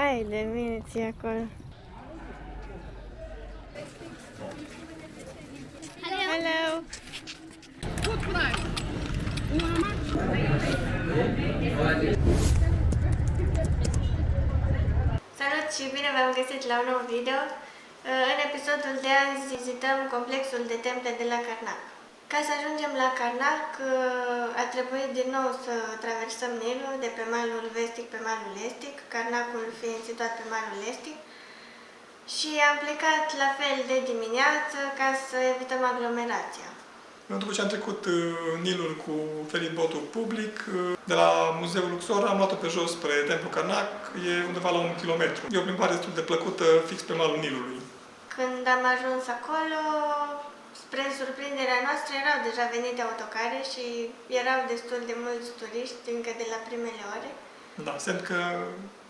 Ai de mine ți acolo. Hello! Salut și bine v-am găsit la un nou video. În episodul de azi vizităm complexul de temple de la Karnak. Ca să ajungem la Karnak, a trebuit din nou să traversăm Nilul de pe malul vestic pe malul estic, Karnakul fiind situat pe malul estic, și am plecat la fel de dimineață ca să evităm aglomerația. După ce am trecut Nilul cu feribotul public, de la Muzeul Luxor am luat-o pe jos spre Templul Karnak, e undeva la 1 kilometru. E o plimbare destul de plăcută, fix pe malul Nilului. Când am ajuns acolo, spre surprinderea noastră, erau deja venite autocare și erau destul de mulți turiști încă de la primele ore. Da, semn că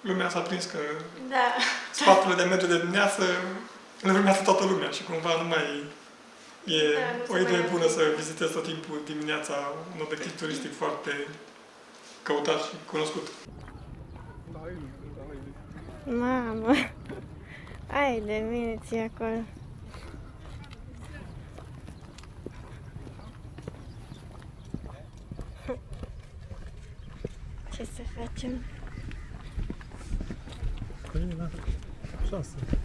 lumea s-a prins că Da. sfaturile de merge de dimineață le urmează toată lumea și cumva nu mai e o idee bună să vizitezi tot timpul dimineața un obiectiv turistic foarte căutat și cunoscut. Mamă! Ai de mine ți acolo. Ce să facem?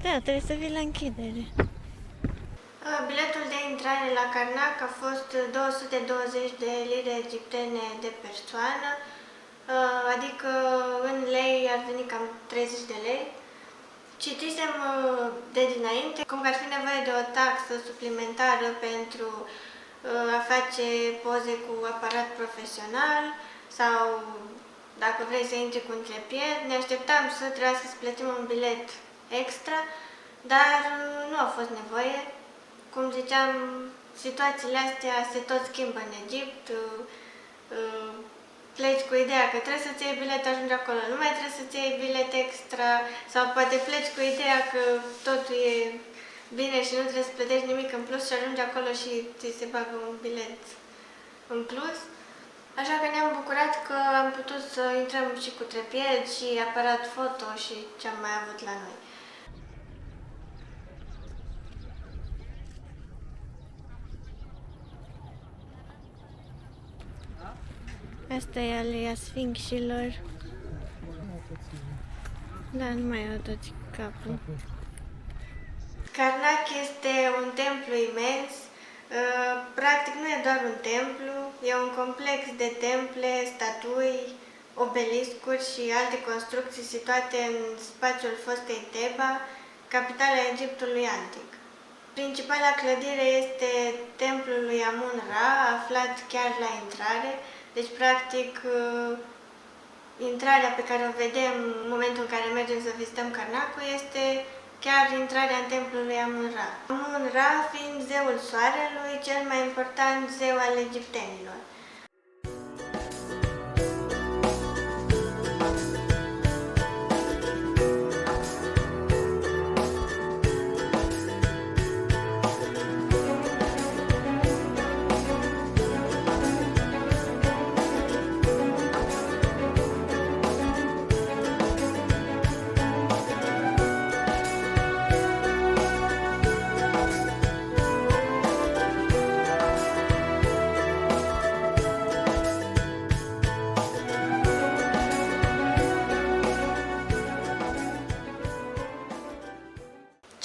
Da, trebuie să vii la închidere. Biletul de intrare la Karnak a fost 220 de lire egiptene de persoană, adică în lei ar veni cam 30 de lei. Citisem de dinainte cum că ar fi nevoie de o taxă suplimentară pentru a face poze cu aparat profesional sau dacă vrei să intri cu un trepied. Ne așteptam să trebuiască să plătim un bilet extra, dar nu a fost nevoie. Cum ziceam, situațiile astea se tot schimbă în Egipt. Pleci cu ideea că trebuie să-ți iei bilet, ajungi acolo, nu mai trebuie să-ți iei bilet extra, sau poate pleci cu ideea că totul e bine și nu trebuie să plătești nimic în plus și ajungi acolo și ți se bagă un bilet în plus. Așa că ne-am bucurat că am putut să intrăm și cu trepied și aparat foto și ce am mai avut la noi. Asta e aleia Sfinxilor. Da, nu mai au toți capul. Karnak este un templu imens. Practic nu e doar un templu, e un complex de temple, statui, obeliscuri și alte construcții situate în spațiul fostei Teba, capitala Egiptului antic. Principala clădire este templul lui Amun-Ra, aflat chiar la intrare. Deci, practic, intrarea pe care o vedem în momentul în care mergem să vizităm Karnakul este chiar intrarea în templul lui Amun-Ra. Amun-Ra fiind zeul soarelui, cel mai important zeu al egiptenilor.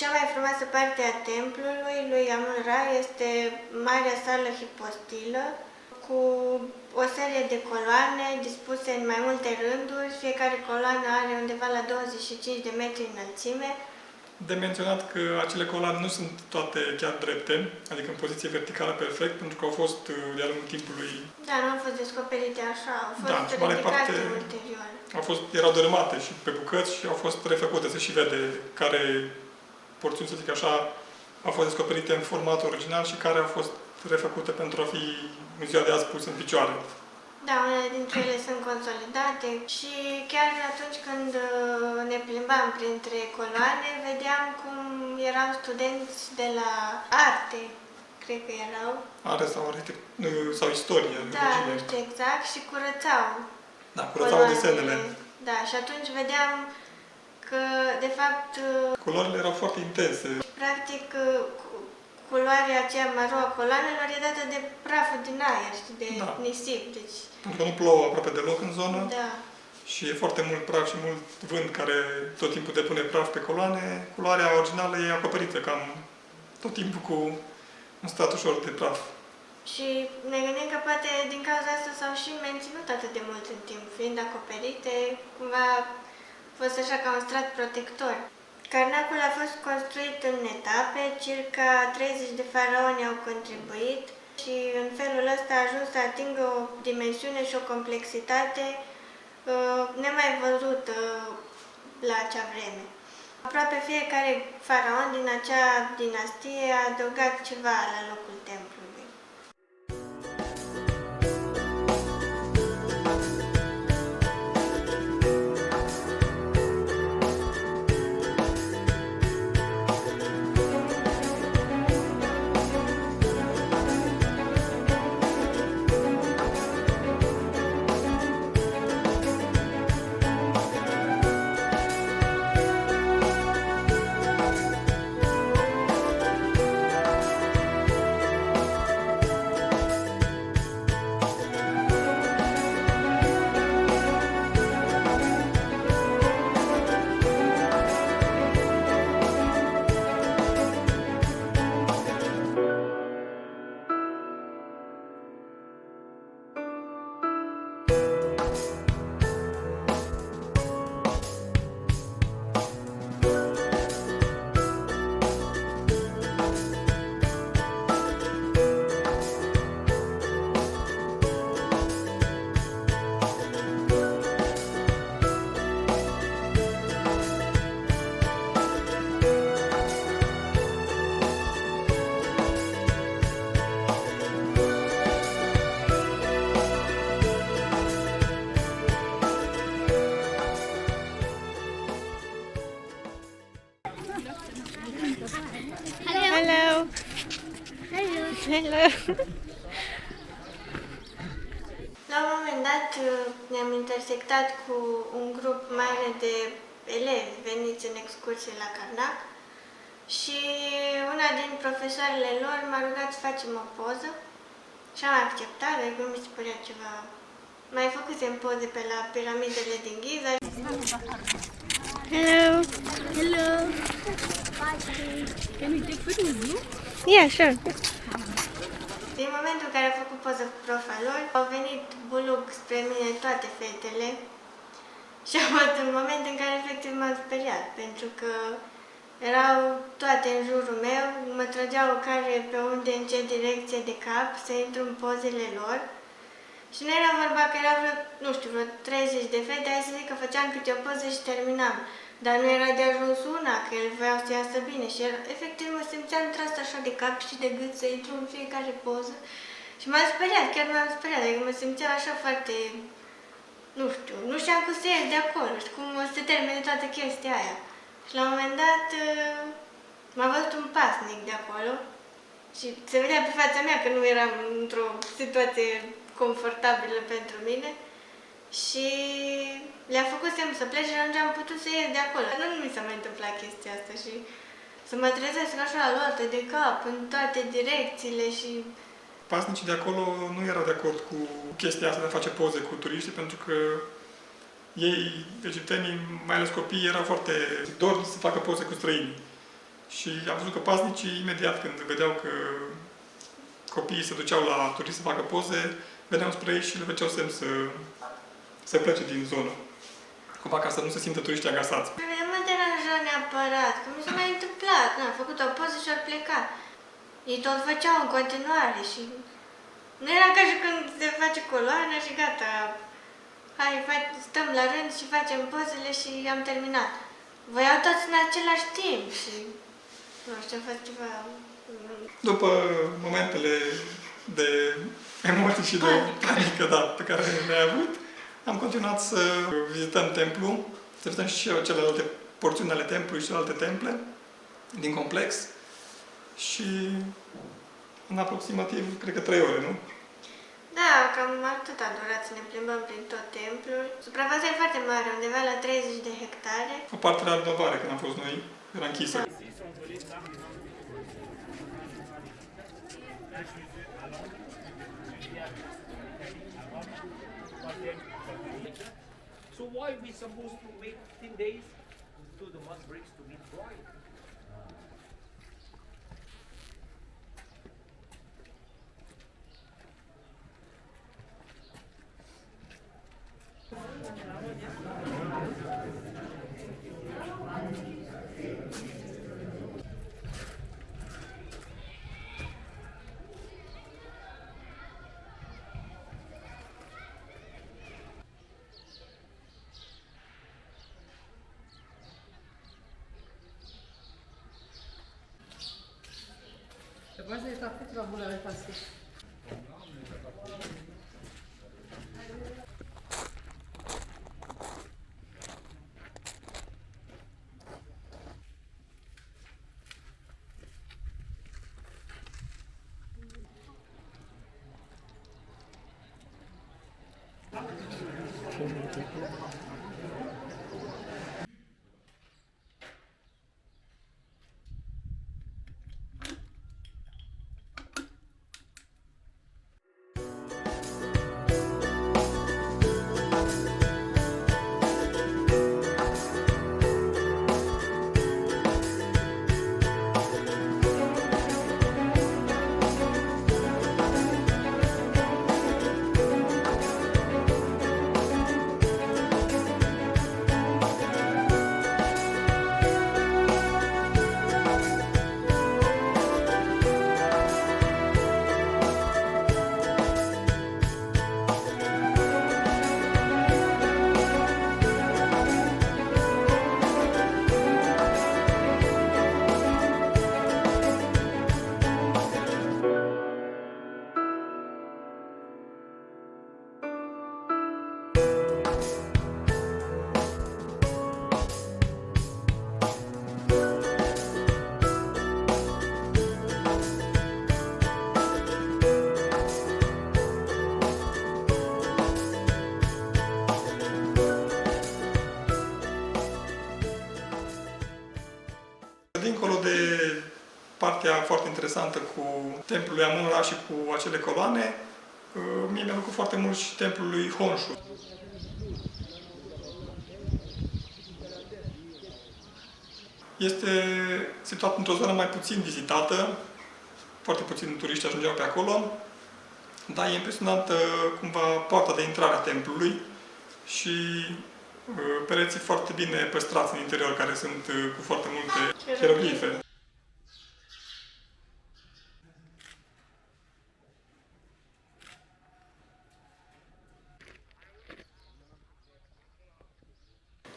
Cea mai frumoasă parte a templului lui Amun-Ra este marea sală hipostilă, cu o serie de coloane dispuse în mai multe rânduri. Fiecare coloană are undeva la 25 de metri înălțime. De menționat că acele coloane nu sunt toate chiar drepte, adică în poziție verticală perfect, pentru că au fost de-a lungul timpului... Da, nu au fost descoperite așa, au fost ridicate ulterior. Erau dărâmate și pe bucăți și au fost refăcute, se și vede care porțiuni, să zic așa, au fost descoperite în formatul original și care au fost refăcute pentru a fi în ziua de azi puse în picioare. Da, unele dintre ele sunt consolidate și chiar atunci când ne plimbam printre coloane, vedeam cum erau studenți de la arte, cred că erau. Arte sau istorie. Da, nu știu exact, și curățau. Da, curățau desenele. Da, și atunci vedeam Că, de fapt, Culorile erau foarte intense. practic, culoarea aceea maro a coloanelor e dată de praful din aer și de nisip. Deci, pentru că nu plouă aproape deloc în zonă. da. Și e foarte mult praf și mult vânt care tot timpul depune praf pe coloane. Culoarea originală e acoperită cam tot timpul cu un strat ușor de praf. Și ne gândim că poate din cauza asta s-au și menținut atât de mult în timp, fiind acoperite, cumva a fost așa ca un strat protector. Carnacul a fost construit în etape, circa 30 de faraoni au contribuit și în felul ăsta a ajuns să atingă o dimensiune și o complexitate nemai văzută la acea vreme. Aproape fiecare faraon din acea dinastie a adăugat ceva la locul templului. Hello. Hello. La un moment dat ne-am intersectat cu un grup mare de elevi veniți în excursie la Carnac și una din profesoarele lor m-a rugat să facem o poză și am acceptat, adică mi se părea ceva... Mai făcusem poze pe la piramidele din Giza. Hello. Hello. Can we take photos with you? Yeah, sure. Din momentul în care a făcut poză cu profa lor, au venit bulug spre mine toate fetele și a fost un moment în care efectiv m-am speriat, pentru că erau toate în jurul meu, mă trăgeau care pe unde, în ce direcție de cap, să intru în pozele lor. Și nu era vorba că erau vreo, nu știu, vreo 30 de fete, hai să zic că făceam câte o poză și terminam. Dar nu era de ajuns una, că el voiau să iasă bine și efectiv mă simțeam tras așa de cap și de gât să intru în fiecare poză. Și m-am speriat, chiar m-am speriat, adică mă simțeam așa foarte, nu știam cum să ies de acolo și cum o să se termine toată chestia aia. Și la un moment dat m-a văzut un pasnic de acolo și se vedea pe fața mea că nu eram într-o situație confortabilă pentru mine și le-a făcut semn să plece și atunci am putut să ies de acolo. Nu mi s-a mai întâmplat chestia asta și să mă trezesc așa luată de cap în toate direcțiile și... Pasnicii de acolo nu erau de acord cu chestia asta de a face poze cu turiștii, pentru că ei, egiptenii, mai ales copiii, erau foarte dornici să facă poze cu străini. Și am văzut că pasnicii, imediat când vedeau că copiii se duceau la turiști să facă poze, veneau spre ei și le făceau semn să plece din zonă. Cumva ca să nu se simtă turiștii agasați. Nu mă deranja neapărat, că mi s-a mai întâmplat. Am făcut o poză și au plecat. Ei tot făceau în continuare și nu era ca și când se face coloană și gata. Hai, stăm la rând și facem pozele și am terminat. Voiau toți în același timp și nu știu, a fost ceva... După momentele de emoții și de panică, pe care le-ai avut, am continuat să vizităm templul, să vizităm și celelalte porțiuni ale templului și celelalte temple din complex și în aproximativ, cred că 3 ore, nu? Da, cam atât a durat să ne plimbăm prin tot templul. Suprafața e foarte mare, undeva la 30 de hectare. O parte la renovare, când am fost noi, era închisă. Da. So why we supposed to wait 10 days to the mud bricks to be dried? Właśnie jest ta chytra w ogóle pasy. Dincolo de partea foarte interesantă cu templul lui Amun-Ra și cu acele coloane, mie mi-a plăcut foarte mult și templul lui Honshu. Este situat într-o zonă mai puțin vizitată, foarte puțini turiști ajungeau pe acolo, dar e impresionantă cumva poarta de intrare a templului și pereții foarte bine păstrați în interior, care sunt cu foarte multe hieroglife.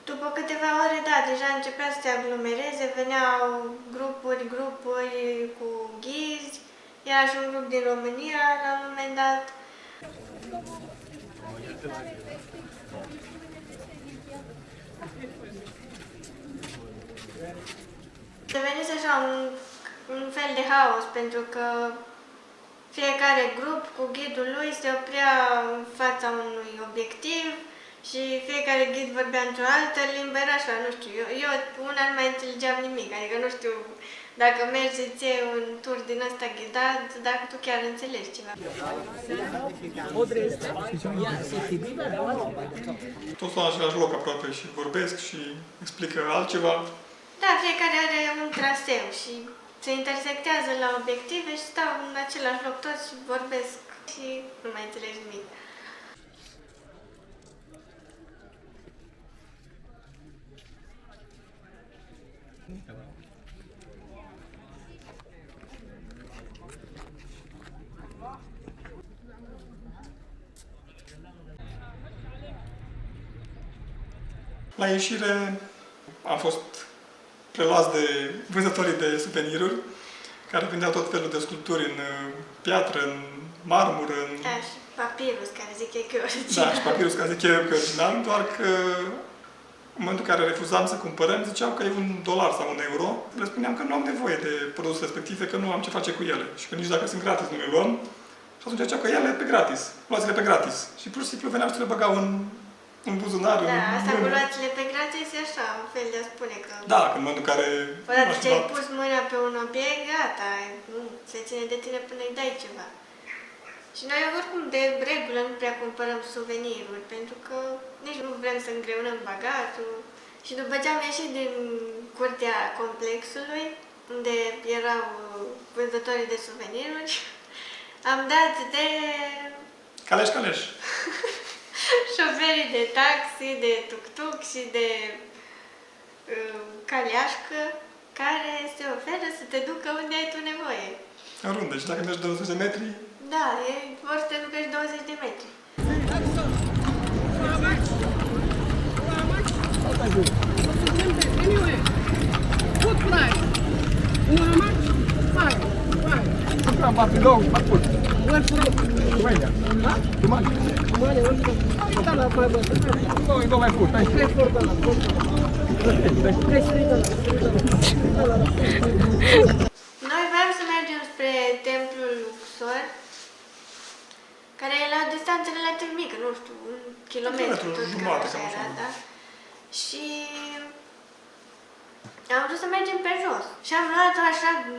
După câteva ore, da, deja începea să se aglomereze, veneau grupuri cu ghizi, era și un grup din România la un moment dat. Devenise așa un fel de haos, pentru că fiecare grup cu ghidul lui se oprea în fața unui obiectiv și fiecare ghid vorbea într-o altă limbă, era așa, nu știu, eu una nu mai înțelegeam nimic, adică nu știu dacă mergi să-ți iei un tur din ăsta ghidat, dacă tu chiar înțelegi ceva. Toți la același loc aproape și vorbesc și explică altceva. Da, fiecare are un traseu și se intersectează la obiective și stau în același loc toți și vorbesc și nu mai înțelegi nimic. La ieșire am fost preluați de vânzătorii de suveniruri, care vindeau tot felul de sculpturi în piatră, în marmură, în... Da, și papirus, care zic eu că e original. Da, și papirus, care zic eu că e original, doar că în momentul în care refuzam să cumpărăm, ziceau că e $1 sau €1. Le spuneam că nu am nevoie de produse respective, că nu am ce face cu ele și că nici dacă sunt gratis nu le luăm. Și atunci zicea că ele pe gratis, luați-le pe gratis. Și pur și simplu veneau și le băgau în buzunar, Da, în asta cu mână. luați-le pe gratis e așa, un fel de a spune că... Da, când mă duc care... Odată m-aș ce ai lua- pus mâna pe un obiect, gata, nu, se ține de tine până îi dai ceva. Și noi oricum de regulă nu prea cumpărăm suveniruri, pentru că nici nu vrem să îngreunăm bagatul. Și după ce am ieșit din curtea complexului, unde erau vânzătorii de suveniruri, am dat de Caleș. șoferii de taxi, de tuk-tuk și de caleașcă, care se oferă să te ducă unde ai tu nevoie. În rundă. Și dacă mergi 200 de metri, Da, ei vor să te ducă și 20 de metri. Anyway, good price. You know how much? Five. Where from? Romania. Huh? Romania. Where from? $5. Noi vreau să mergem spre templul Luxor, care e la o distanță relativ mică, nu știu, un kilometru, tot cam jumătate, așa cam era, așa. da? Și am vrut să mergem pe jos. Și am luat-o așa în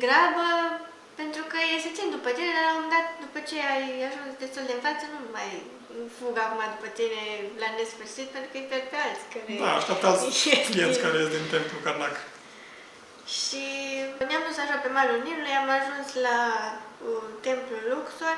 grabă, pentru că e să țin după tine, dar la un moment dat, după ce ai ajuns destul de în față, nu mai fug acum după tine la nesfârșit, pentru că îi pierd pe alți care... da, așteaptă alți clienți care ies din templul Karnak. Și ne-am dus așa pe malul Nilului, am ajuns la templul Luxor.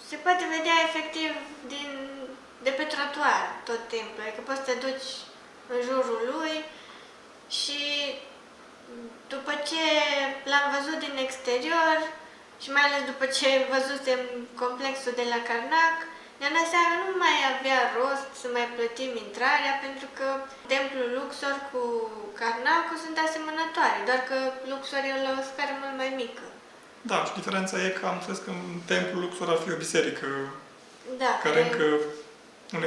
Se poate vedea efectiv de pe trotuar tot templul, adică poți să te duci în jurul lui și după ce l-am văzut din exterior și mai ales după ce văzusem complexul de la Karnak, ne-am dat seama că nu mai avea rost să mai plătim intrarea, pentru că templul Luxor cu Karnakul sunt asemănătoare, doar că Luxor e la o scară mult mai mică. Da, și diferența e că am înțeles că în templul Luxor ar fi o biserică Da, care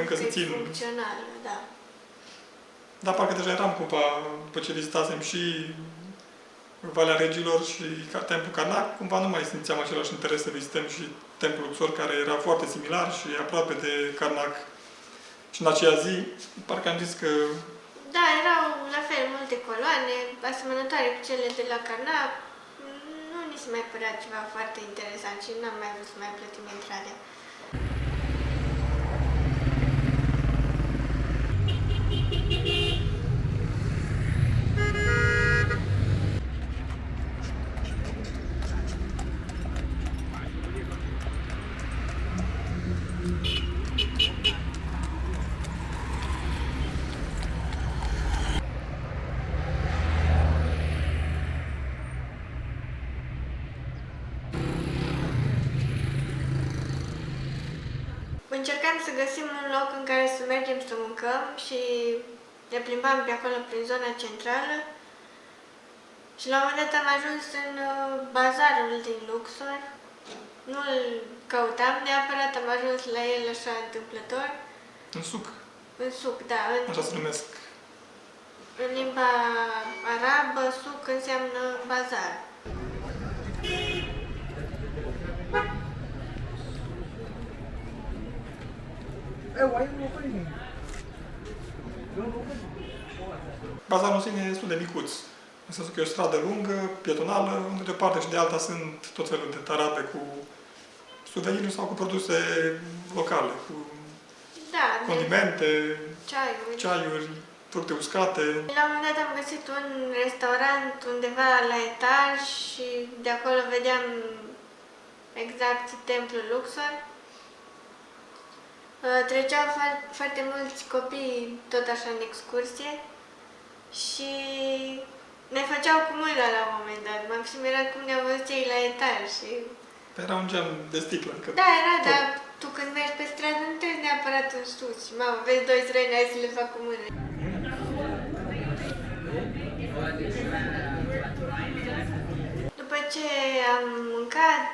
încă se e țin. funcțională, da. Dar parcă deja eram cumva, după ce vizitasem și Valea Regilor și templul Karnak, cumva nu mai simțeam același interes să vizităm și templul Luxor, care era foarte similar și aproape de Karnak. Și în aceea zi, parcă am zis că Da, erau la fel multe coloane, asemănătoare cu cele de la Karnak. Nu ni se mai părea ceva foarte interesant și n-am mai vrut să mai plătim intrarea. Încercam să găsim un loc în care să mergem să mâncăm și ne plimbam pe acolo prin zona centrală și la un moment dat am ajuns în bazarul din Luxor. Nu-l căutam neapărat, am ajuns la el așa întâmplător. în suc, În suc, da, așa se numesc. în limba arabă, suc înseamnă bazar. Bazarul în sine e destul de micuț. În sensul că e o stradă lungă, pietonală, unde de o parte și de alta sunt tot felul de tarabe cu suveniruri sau cu produse locale, cu Da, condimente, ceaiuri. ceaiuri, fructe uscate. La un moment dat am găsit un restaurant undeva la etaj și de acolo vedeam exact templul Luxor. Treceau foarte mulți copii tot așa în excursie și ne făceau cu mâna la un moment dat. M-am și mirat cum ne-au văzut ei la etaj și... Era un geam de sticlă. Că Da, era, tot. dar tu când mergi pe stradă nu trebuie neapărat în sus. Mamă, vezi doi străini, hai să le fac cu mâna. După ce am mâncat,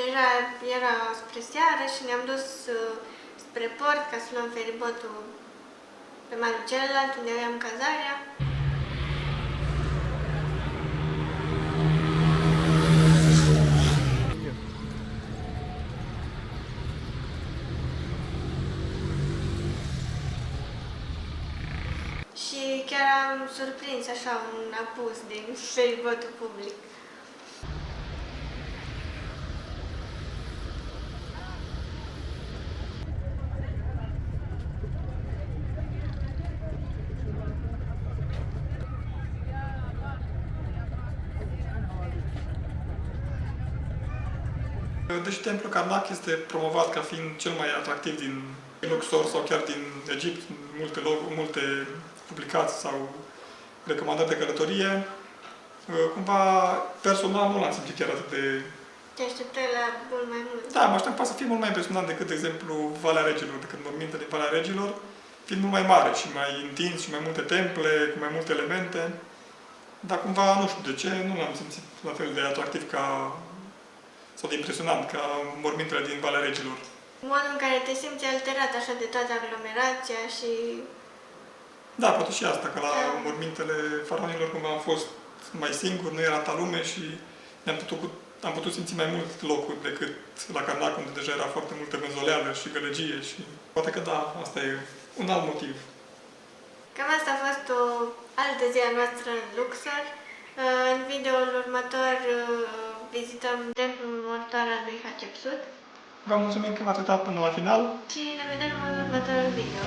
deja era spre seară și ne-am dus spre port ca să luăm feribotul pe malul celălalt, unde aveam cazarea. Și chiar am surprins așa un apus din feribotul public. Deși templul Karnak este promovat ca fiind cel mai atractiv din Luxor sau chiar din Egipt, multe publicații sau recomandări de călătorie, cumva personal nu l-am simțit chiar atât de... Te așteptai la mult mai mult. Da, mă așteptam să fie mult mai impresionant decât, de exemplu, Valea Regilor, decât mormintele din Valea Regilor, fiind mult mai mare și mai întins și mai multe temple, cu mai multe elemente. Dar cumva, nu știu de ce, nu l-am simțit la fel de atractiv sau de impresionant ca mormintele din Valea Regilor. Modul în care te simți alterat așa de toată aglomerația și... Da, poate și asta, că la mormintele faraonilor cumva am fost mai singur, nu era alta lume și am putut simți mai mult locul decât la Karnak, unde deja era foarte multă vânzoleală și gălăgie și poate că da, asta e un alt motiv. Cam asta a fost o altă zi a noastră în Luxor. În videoul următor vizităm templul mortar al lui Hatshepsut. Vă mulțumim că v-ați uitat până la final. Și ne vedem în următorul video.